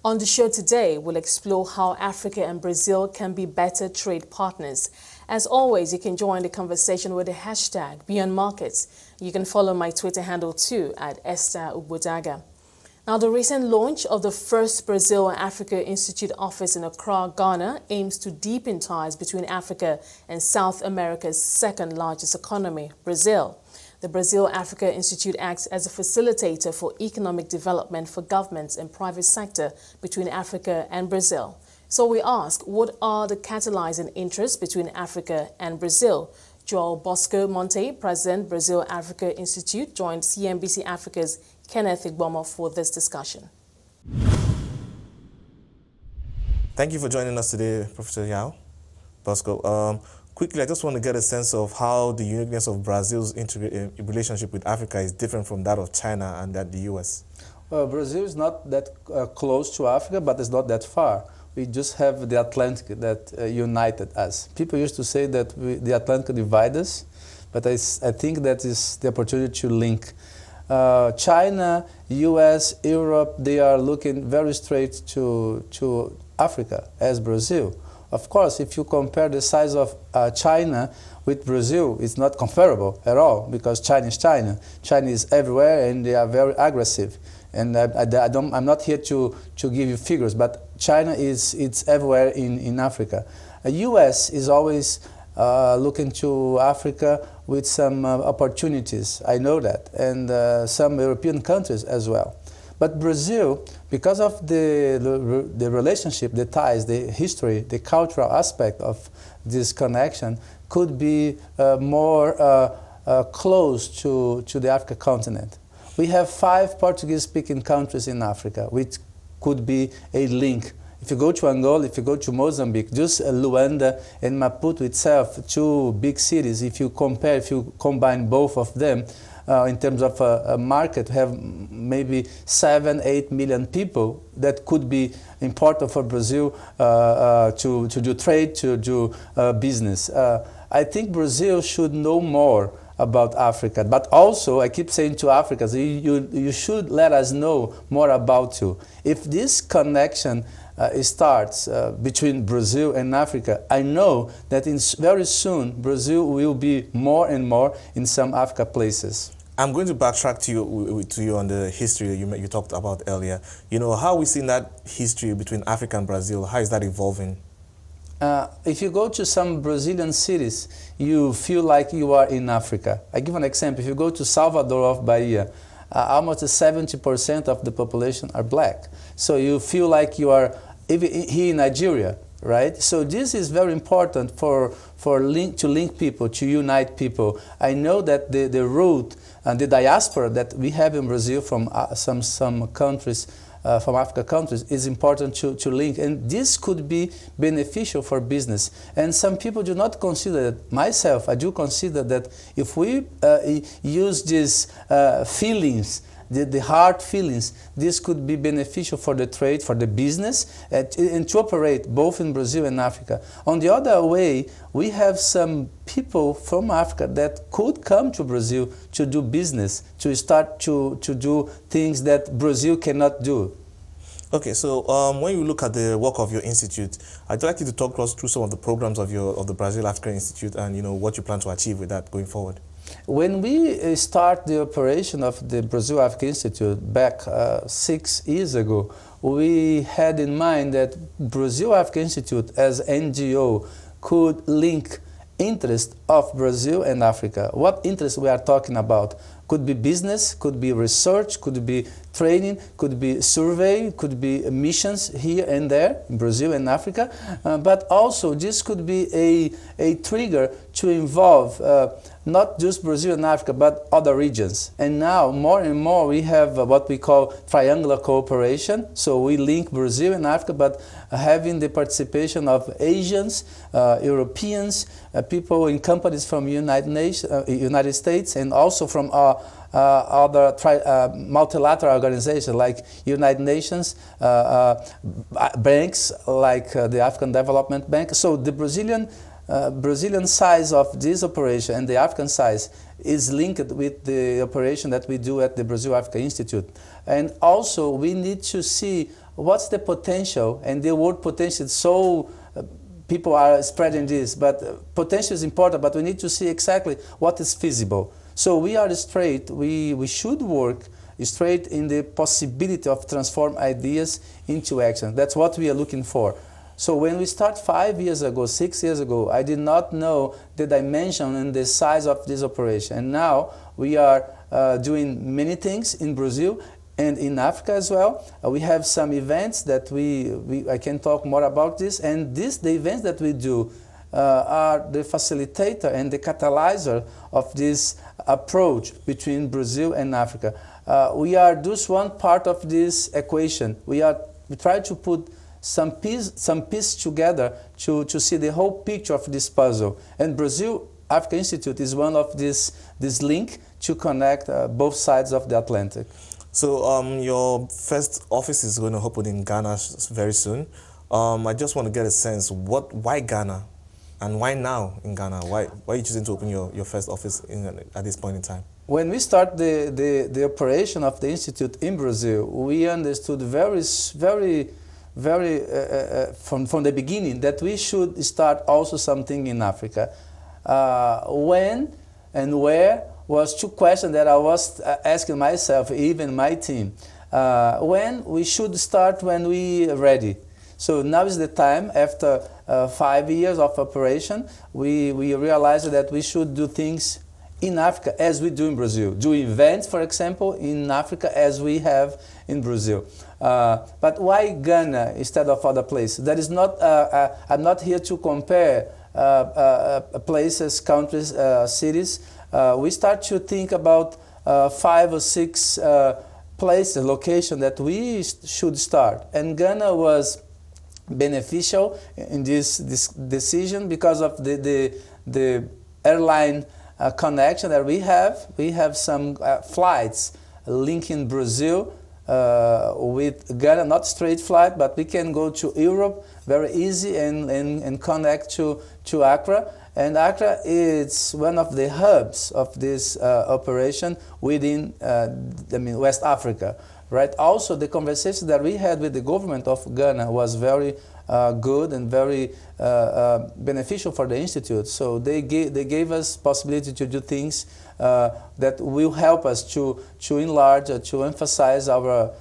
On the show today, we'll explore how Africa and Brazil can be better trade partners. As always, you can join the conversation with the hashtag #BeyondMarkets. You can follow my Twitter handle too at Esther Ubodaga. Now, the recent launch of the first Brazil and Africa Institute office in Accra, Ghana, aims to deepen ties between Africa and South America's second largest economy, Brazil. The Brazil-Africa Institute acts as a facilitator for economic development for governments and private sector between Africa and Brazil. So we ask, what are the catalyzing interests between Africa and Brazil? Joao Bosco Monte, President, Brazil-Africa Institute, joined CNBC Africa's Kenneth Igbomor for this discussion. Thank you for joining us today, Professor Joao Bosco. Quickly, I just want to get a sense of how the uniqueness of Brazil's relationship with Africa is different from that of China and that the U.S. Well, Brazil is not that close to Africa, but it's not that far. We just have the Atlantic that united us. People used to say that the Atlantic divides us, but I think that is the opportunity to link. China, U.S., Europe, they are looking very straight to Africa as Brazil. Of course, if you compare the size of China with Brazil, it's not comparable at all, because China is China. China is everywhere, and they are very aggressive. And I'm not here to give you figures, but China it's everywhere in Africa. The U.S. is always looking to Africa with some opportunities. I know that, and some European countries as well. But Brazil, because of the relationship, the ties, the history, the cultural aspect of this connection, could be more close to the African continent. We have 5 Portuguese-speaking countries in Africa, which could be a link. If you go to Angola, if you go to Mozambique, just Luanda and Maputo itself, 2 big cities, if you combine both of them, in terms of a market, have maybe 7-8 million people that could be important for Brazil to do trade, to do business. I think Brazil should know more about Africa, but also I keep saying to Africans, you should let us know more about you. If this connection starts between Brazil and Africa, I know that very soon Brazil will be more and more in some Africa places. I'm going to backtrack to you on the history you talked about earlier. You know, how we see that history between Africa and Brazil, how is that evolving? If you go to some Brazilian cities, you feel like you are in Africa. I give an example. If you go to Salvador of Bahia, almost 70% of the population are black. So you feel like you are even here in Nigeria, right? So this is very important to link people, to unite people. I know that the root and the diaspora that we have in Brazil from some countries, from African countries, is important to link, and this could be beneficial for business. And some people do not consider it. Myself, I do consider that if we use these feelings, the hard feelings, this could be beneficial for the trade, for the business, and to operate both in Brazil and Africa. On the other way, we have some people from Africa that could come to Brazil to do business, to start to do things that Brazil cannot do. Okay, so when you look at the work of your institute, I'd like you to talk us through some of the programs of the Brazil-Africa Institute and what you plan to achieve with that going forward. When we start the operation of the Brazil-Africa Institute back 6 years ago, we had in mind that Brazil-Africa Institute as NGO could link interest of Brazil and Africa. What interest we are talking about? Could be business, could be research, could be training, could be survey, could be missions here and there in Brazil and Africa, but also this could be a trigger to involve not just Brazil and Africa, but other regions. And now, more and more, we have what we call triangular cooperation. So we link Brazil and Africa, but having the participation of Asians, Europeans, people in companies from United States, and also from other multilateral organizations like United Nations, banks like the African Development Bank. So the Brazilian Brazilian size of this operation and the African size is linked with the operation that we do at the Brazil-Africa Institute. And also we need to see what's the potential, and the word potential is so, people are spreading this, but potential is important, but we need to see exactly what is feasible. So we are straight, we should work straight in the possibility of transform ideas into action. That's what we are looking for. So when we start 5 years ago, 6 years ago, I did not know the dimension and the size of this operation. And now we are doing many things in Brazil and in Africa as well. We have some events that I can talk more about this. And the events that we do are the facilitator and the catalyzer of this approach between Brazil and Africa. We are just one part of this equation. We try to put some piece together to see the whole picture of this puzzle. And Brazil-Africa Institute is one of this link to connect both sides of the Atlantic. So your first office is going to open in Ghana very soon. I just want to get a sense, why Ghana? And why now in Ghana? Why are you choosing to open your first office at this point in time? When we start the operation of the Institute in Brazil, we understood from the beginning that we should start also something in Africa. When and where was two questions that I was asking myself, even my team. When we should start when we are ready. So now is the time, after 5 years of operation, we realized that we should do things in Africa as we do in Brazil. Do events, for example, in Africa as we have in Brazil. But why Ghana instead of other places? That is not, I'm not here to compare places, countries, cities. We start to think about 5 or 6 places, locations that we should start. And Ghana was beneficial in this decision because of the airline connection that we have. We have some flights linking Brazil with Ghana, not straight flight, but we can go to Europe very easy and connect to Accra. And Accra is one of the hubs of this operation within West Africa. Right? Also, the conversation that we had with the government of Ghana was very good and very beneficial for the Institute. So they gave us possibility to do things that will help us to enlarge, to emphasize our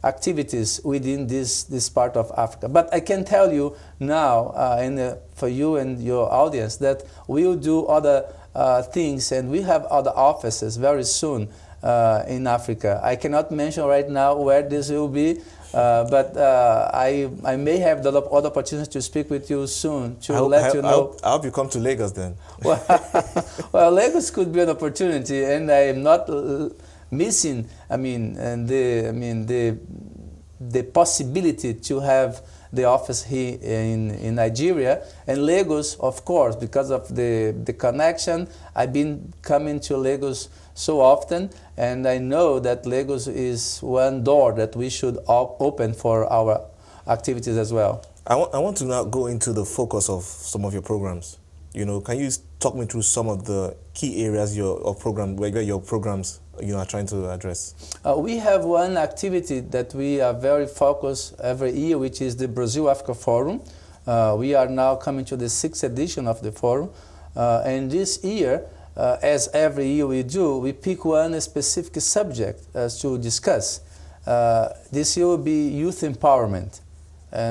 activities within this part of Africa. But I can tell you now, for you and your audience, that we will do other things, and we have other offices very soon in Africa. I cannot mention right now where this will be, but I may have the other opportunity to speak with you soon to let you know. I hope you come to Lagos then. Well, Lagos could be an opportunity, and I am not missing. The possibility to have the office here in Nigeria, and Lagos, of course, because of the connection. I've been coming to Lagos so often, and I know that Lagos is one door that we should open for our activities as well. I want to now go into the focus of some of your programs. Can you talk me through some of the key areas where your programs are trying to address? We have one activity that we are very focused every year, which is the Brazil-Africa Forum. We are now coming to the 6th edition of the forum, and this year, as every year we do, we pick one specific subject to discuss. This year will be youth empowerment.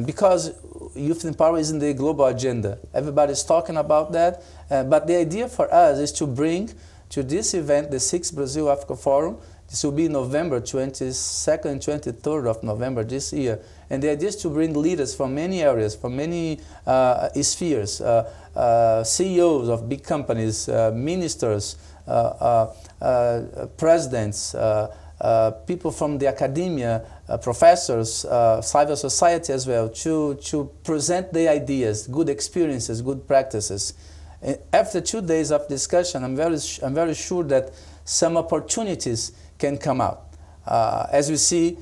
Because youth empowerment is in the global agenda. Everybody's talking about that. But the idea for us is to bring to this event, the 6th Brazil-Africa Forum. This will be November 22nd and 23rd of November this year. And the idea is to bring leaders from many areas, from many spheres, CEOs of big companies, ministers, presidents, people from the academia, professors, civil society as well, to present their ideas, good experiences, good practices. After 2 days of discussion, I'm very sure that some opportunities can come out. As we see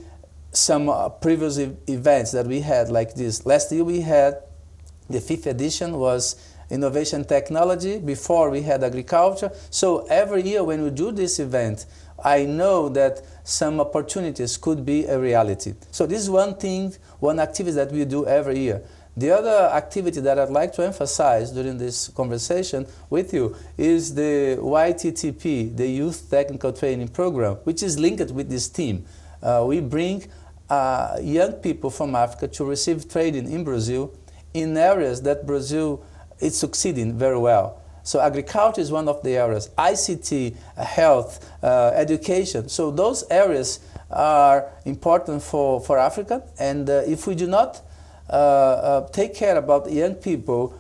some previous events that we had like this. Last year we had The 5th edition was innovation technology. Before we had agriculture. So every year when we do this event, I know that some opportunities could be a reality. So this is one thing, one activity that we do every year. The other activity that I'd like to emphasize during this conversation with you is the YTTP, the Youth Technical Training Program, which is linked with this theme. We bring young people from Africa to receive training in Brazil in areas that Brazil is succeeding very well. So agriculture is one of the areas, ICT, health, education. So those areas are important for Africa, and if we do not take care about young people,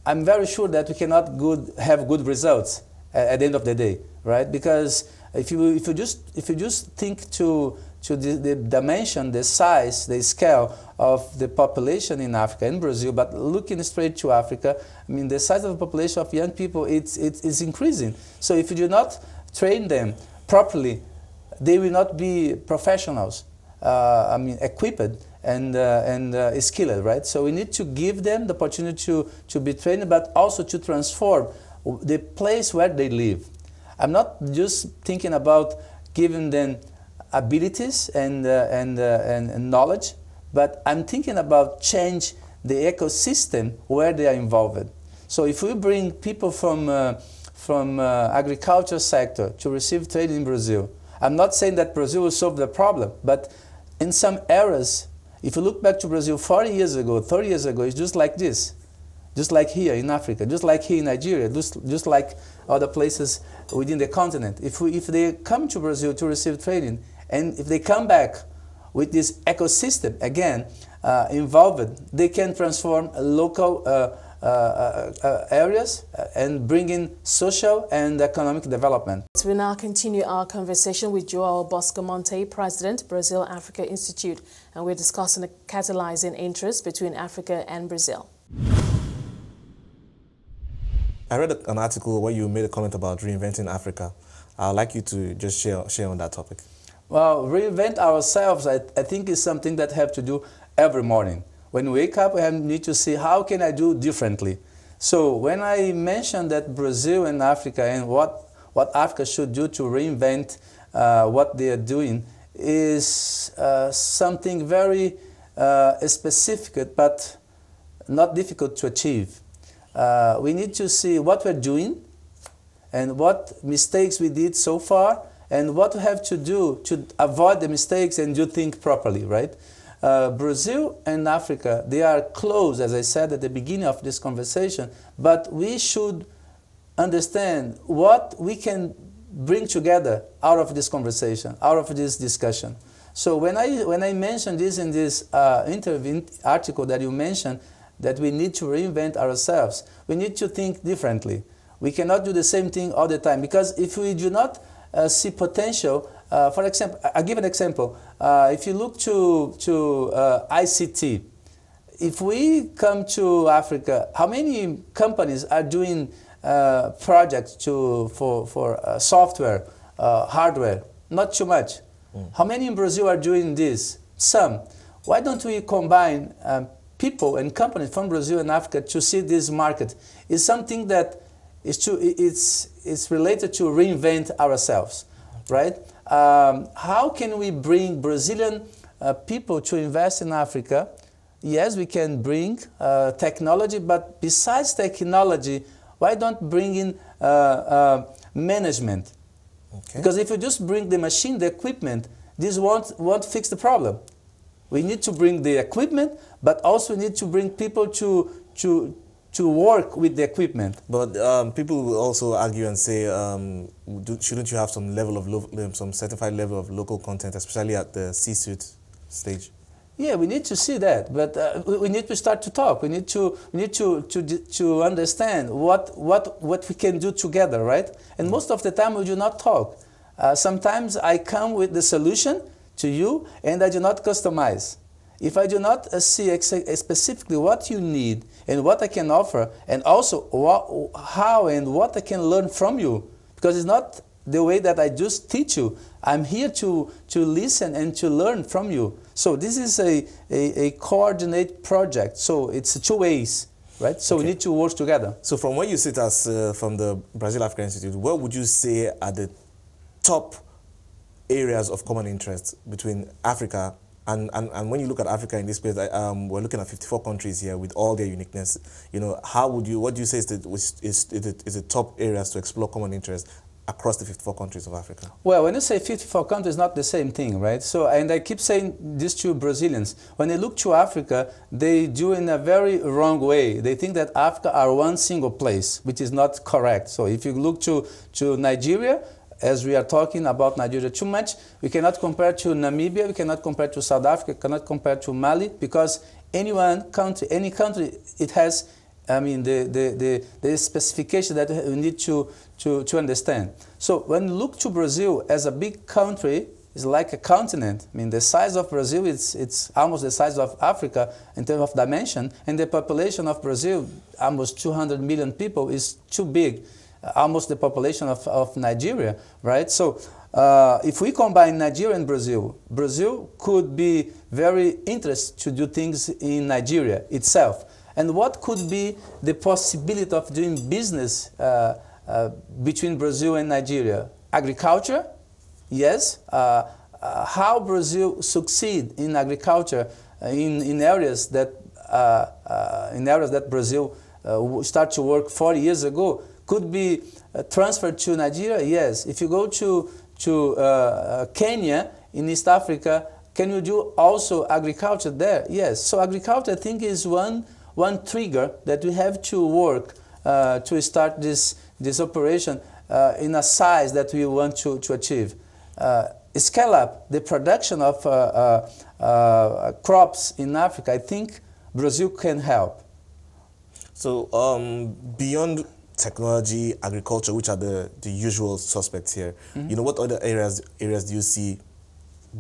I'm very sure that we cannot have good results at the end of the day, right? Because if you just think to the dimension, the size, the scale of the population in Africa and Brazil, but looking straight to Africa, I mean, the size of the population of young people, it's increasing. So if you do not train them properly, they will not be professionals, equipped and skilled, right? So we need to give them the opportunity to be trained, but also to transform the place where they live. I'm not just thinking about giving them abilities and knowledge, but I'm thinking about change the ecosystem where they are involved. So if we bring people from agriculture sector to receive training in Brazil, I'm not saying that Brazil will solve the problem, but in some areas, if you look back to Brazil 40 years ago, 30 years ago, it's just like this. Just like here in Africa, just like here in Nigeria, just like other places within the continent. If they come to Brazil to receive training, and if they come back with this ecosystem, again, involved, they can transform local areas and bring in social and economic development. We now continue our conversation with Joao Bosco Monte, President, Brazil-Africa Institute, and we're discussing the catalyzing interest between Africa and Brazil. I read an article where you made a comment about reinventing Africa. I'd like you to just share on that topic. Well, reinvent ourselves, I think, is something that have to do every morning. When we wake up, we need to see how can I do differently. So when I mentioned that Brazil and Africa and what Africa should do to reinvent what they are doing is something very specific, but not difficult to achieve. We need to see what we're doing and what mistakes we did so far and what we have to do to avoid the mistakes and do things properly, right? Brazil and Africa, they are close, as I said at the beginning of this conversation, but we should understand what we can bring together out of this conversation, out of this discussion. So when I mentioned this in this article that you mentioned, that we need to reinvent ourselves, we need to think differently. We cannot do the same thing all the time, because if we do not see potential, for example, I'll give an example. If you look to ICT, if we come to Africa, how many companies are doing projects for software, hardware? Not too much. How many in Brazil are doing this? Some. Why don't we combine people and companies from Brazil and Africa to see this market? It's something that it's related to reinvent ourselves, right? How can we bring Brazilian people to invest in Africa? Yes, we can bring technology, but besides technology, why don't bring in management? Okay. Because if you just bring the machine, the equipment, this won't fix the problem. We need to bring the equipment, but also need to bring people to work with the equipment. But people will also argue and say, shouldn't you have some level of some certified level of local content, especially at the C-suite stage? Yeah, we need to see that, but we need to start to talk. We need to understand what we can do together, right? And most of the time we do not talk. Sometimes I come with the solution to you, and I do not customize. If I do not see specifically what you need and what I can offer, and also how and what I can learn from you, because it's not the way that I just teach you. I'm here to listen and to learn from you. So this is a coordinate project. So it's two ways, right? So we need to work together. So from where you sit as from the Brazil Africa Institute, what would you say are the top areas of common interest between Africa and when you look at Africa in this place, we're looking at 54 countries here with all their uniqueness. You know, what do you say is the top areas to explore common interest across the 54 countries of Africa? Well, when you say 54 countries, it's not the same thing, right? So, and I keep saying this to Brazilians. When they look to Africa, they do in a very wrong way. They think that Africa are one single place, which is not correct. So if you look to Nigeria, as we are talking about Nigeria too much, we cannot compare to Namibia, we cannot compare to South Africa, we cannot compare to Mali, because any country, it has, I mean, the specification that we need to understand. So when you look to Brazil as a big country, it's like a continent. I mean, the size of Brazil, it's almost the size of Africa in terms of dimension, and the population of Brazil, almost 200 million people, is too big. Almost the population of Nigeria, right? So if we combine Nigeria and Brazil, Brazil could be very interested to do things in Nigeria itself. And what could be the possibility of doing business between Brazil and Nigeria? Agriculture, yes. How Brazil succeed in agriculture in areas that Brazil started to work 40 years ago, could be transferred to Nigeria? Yes. If you go to Kenya in East Africa, can you do also agriculture there? Yes. So agriculture, I think, is one trigger that we have to work to start this operation in a size that we want to achieve. Scale up the production of crops in Africa. I think Brazil can help. So beyond technology, agriculture, which are the usual suspects here, you know, what other areas do you see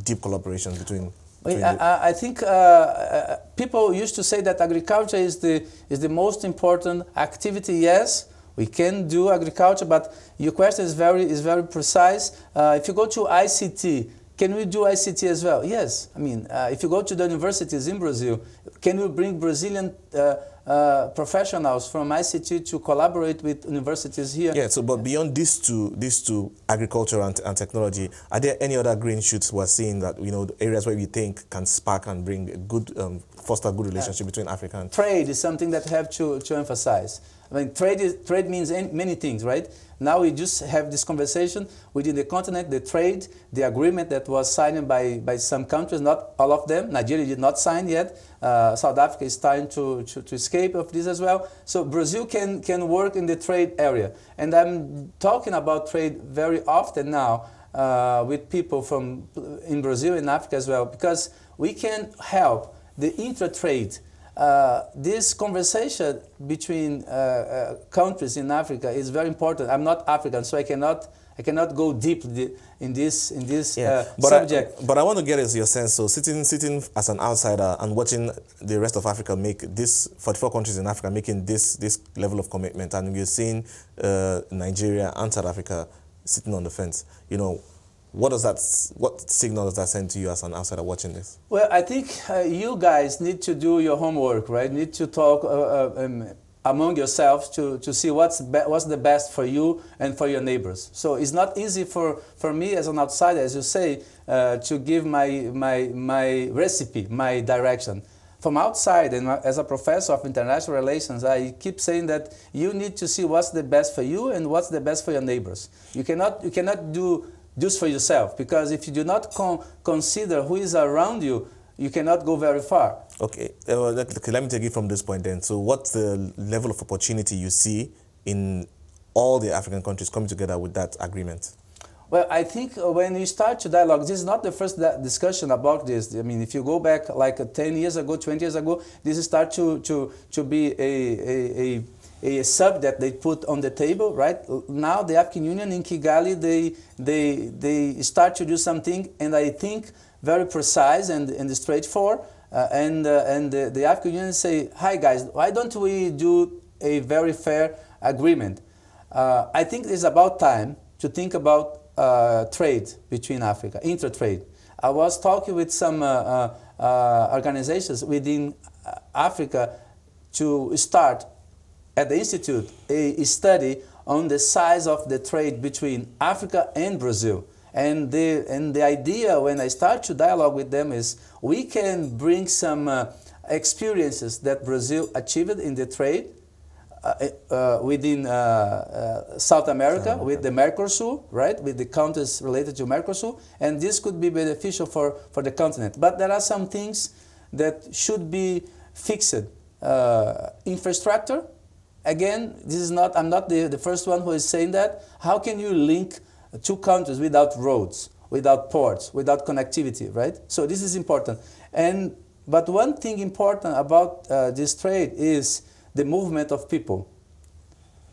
deep collaboration between I think people used to say that agriculture is the most important activity. Yes, we can do agriculture, but your question is very precise. If you go to ICT, can we do ICT as well? Yes. I mean, if you go to the universities in Brazil, can we bring Brazilian professionals from ICT to collaborate with universities here? Yeah, so but beyond these two, agriculture and technology, are there any other green shoots we're seeing that, you know, the areas where we think can spark and bring a good, foster a good relationship between Africa and... Trade is something that we have to emphasize. I mean, trade means many things, right? Now we just have this conversation within the continent, the trade, the agreement that was signed by some countries, not all of them. Nigeria did not sign yet. South Africa is starting to escape of this as well. So Brazil can work in the trade area. And I'm talking about trade very often now with people in Brazil and Africa as well, because we can help the intra-trade. This conversation between countries in Africa is very important. I'm not African, so I cannot go deep in this subject. But I want to get your sense. So sitting as an outsider and watching the rest of Africa make this 44 countries in Africa making this level of commitment, and we're seeing Nigeria and South Africa sitting on the fence. You know, what signal does that send to you as an outsider watching this? Well, I think you guys need to do your homework, right? Need to talk among yourselves to see what's the best for you and for your neighbors. So it's not easy for me as an outsider, as you say, to give my recipe, my direction. From outside, and as a professor of international relations, I keep saying that you need to see what's the best for you and what's the best for your neighbors. You cannot do just for yourself, because if you do not consider who is around you, you cannot go very far. Okay, let me take it from this point then. So what's the level of opportunity you see in all the African countries coming together with that agreement? Well, I think when you start to dialogue, this is not the first discussion about this. I mean, if you go back like 10 years ago, 20 years ago, this starts to be a subject that they put on the table, right? Now the African Union in Kigali, they start to do something, and I think very precise and straightforward. And the African Union say, hi guys, why don't we do a very fair agreement? I think it's about time to think about trade between Africa, inter-trade. I was talking with some organizations within Africa to start at the Institute a study on the size of the trade between Africa and Brazil. And the idea when I start to dialogue with them is we can bring some experiences that Brazil achieved in the trade within South America with the Mercosur, right, with the countries related to Mercosur, and this could be beneficial for the continent. But there are some things that should be fixed. Infrastructure, again, this is not, I'm not the first one who is saying that. How can you link two countries without roads, without ports, without connectivity, right? So this is important. But one thing important about this trade is the movement of people.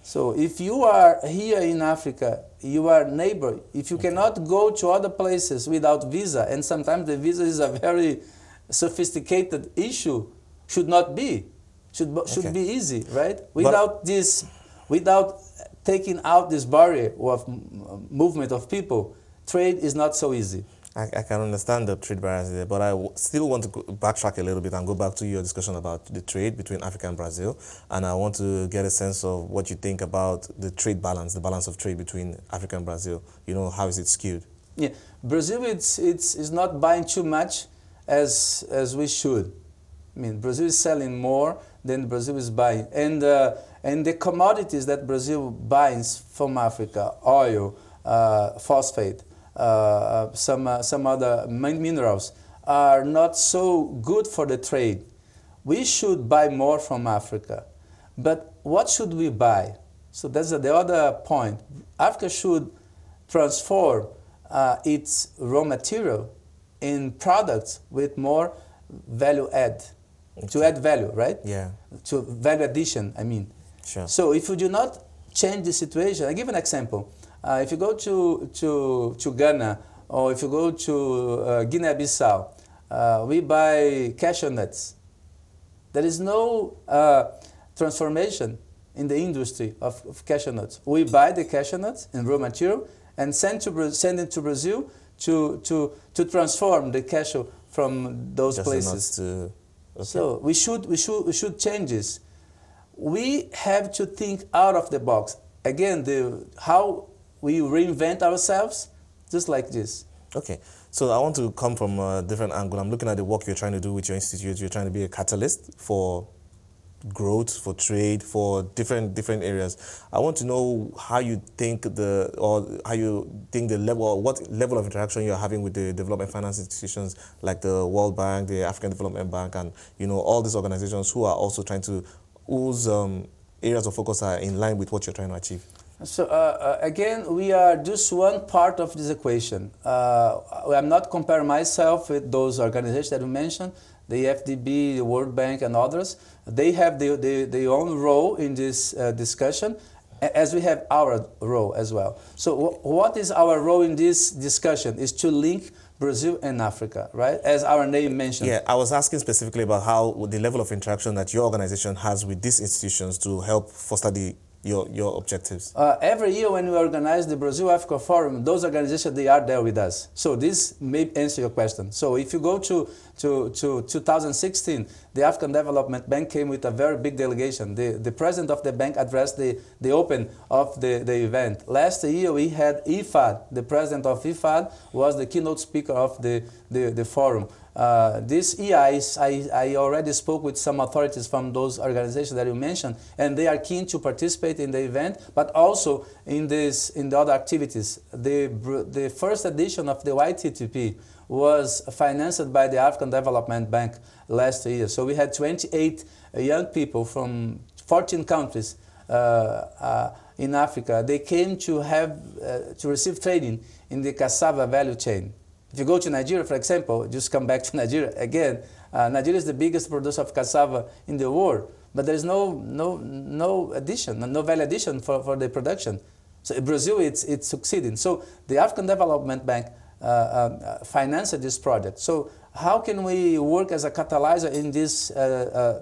So if you are here in Africa, you are neighbor, if you cannot go to other places without visa, and sometimes the visa is a very sophisticated issue, should not be, should be easy, right? Without without taking out this barrier of movement of people, trade is not so easy. I can understand the trade barriers there, but I still want to backtrack a little bit and go back to your discussion about the trade between Africa and Brazil. And I want to get a sense of what you think about the trade balance, the balance of trade between Africa and Brazil. You know, how is it skewed? Yeah, Brazil is not buying too much as we should. I mean, Brazil is selling more than Brazil is buying. And the commodities that Brazil buys from Africa, oil, phosphate, some other minerals, are not so good for the trade. We should buy more from Africa. But what should we buy? So that's the other point. Africa should transform its raw material in products with more value add. To add value, right? Yeah. To value addition, I mean. Sure. So if you do not change the situation, I give an example. If you go to Ghana, or if you go to Guinea-Bissau, we buy cashew nuts. There is no transformation in the industry of cashew nuts. We buy the cashew nuts in raw material and send it to Brazil to transform the cashew from those places. Okay. So we should change this. We have to think out of the box. Again, how we reinvent ourselves, just like this. Okay, so I want to come from a different angle. I'm looking at the work you're trying to do with your institute. You're trying to be a catalyst for growth, for trade, for different areas. I want to know how you think the level, or what level of interaction you're having with the development finance institutions like the World Bank, the African Development Bank, and all these organizations who are also trying to, whose areas of focus are in line with what you're trying to achieve. So again, we are just one part of this equation. I'm not comparing myself with those organizations that you mentioned, the FDB, the World Bank, and others. They have their own role in this discussion, as we have our role as well. So what is our role in this discussion? Is to link Brazil and Africa, right? As our name mentioned. Yeah, I was asking specifically about how the level of interaction that your organization has with these institutions to help foster your objectives. Every year when we organize the Brazil-Africa Forum, those organizations, they are there with us. So this may answer your question. So if you go to 2016, the African Development Bank came with a very big delegation. The president of the bank addressed the open of the event. Last year we had IFAD. The president of IFAD was the keynote speaker of the forum. This year, I already spoke with some authorities from those organizations that you mentioned, and they are keen to participate in the event, but also in the other activities. The first edition of the YTTP was financed by the African Development Bank last year. So we had 28 young people from 14 countries in Africa. They came to receive training in the cassava value chain. If you go to Nigeria, for example, just come back to Nigeria again. Nigeria is the biggest producer of cassava in the world, but there is no addition, no value addition for the production. So in Brazil, it's succeeding. So the African Development Bank financed this project. So how can we work as a catalyzer in this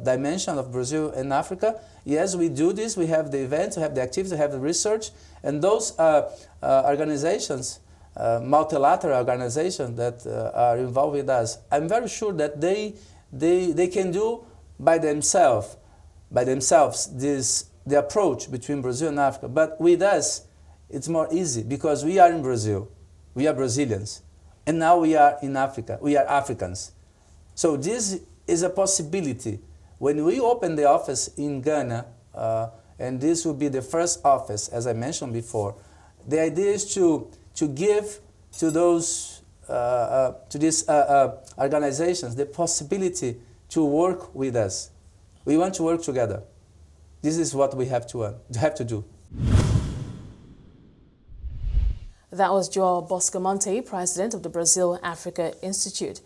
dimension of Brazil and Africa? Yes, we do this. We have the events, we have the activities, we have the research, and those organizations multilateral organizations that are involved with us. I'm very sure that they can do by themselves the approach between Brazil and Africa. But with us, it's more easy because we are in Brazil. We are Brazilians. And now we are in Africa. We are Africans. So this is a possibility. When we open the office in Ghana, and this will be the first office, as I mentioned before, the idea is to give to those to these organizations the possibility to work with us. We want to work together. This is what we have to do. That was Joao Bosco Monte, president of the Brazil Africa Institute.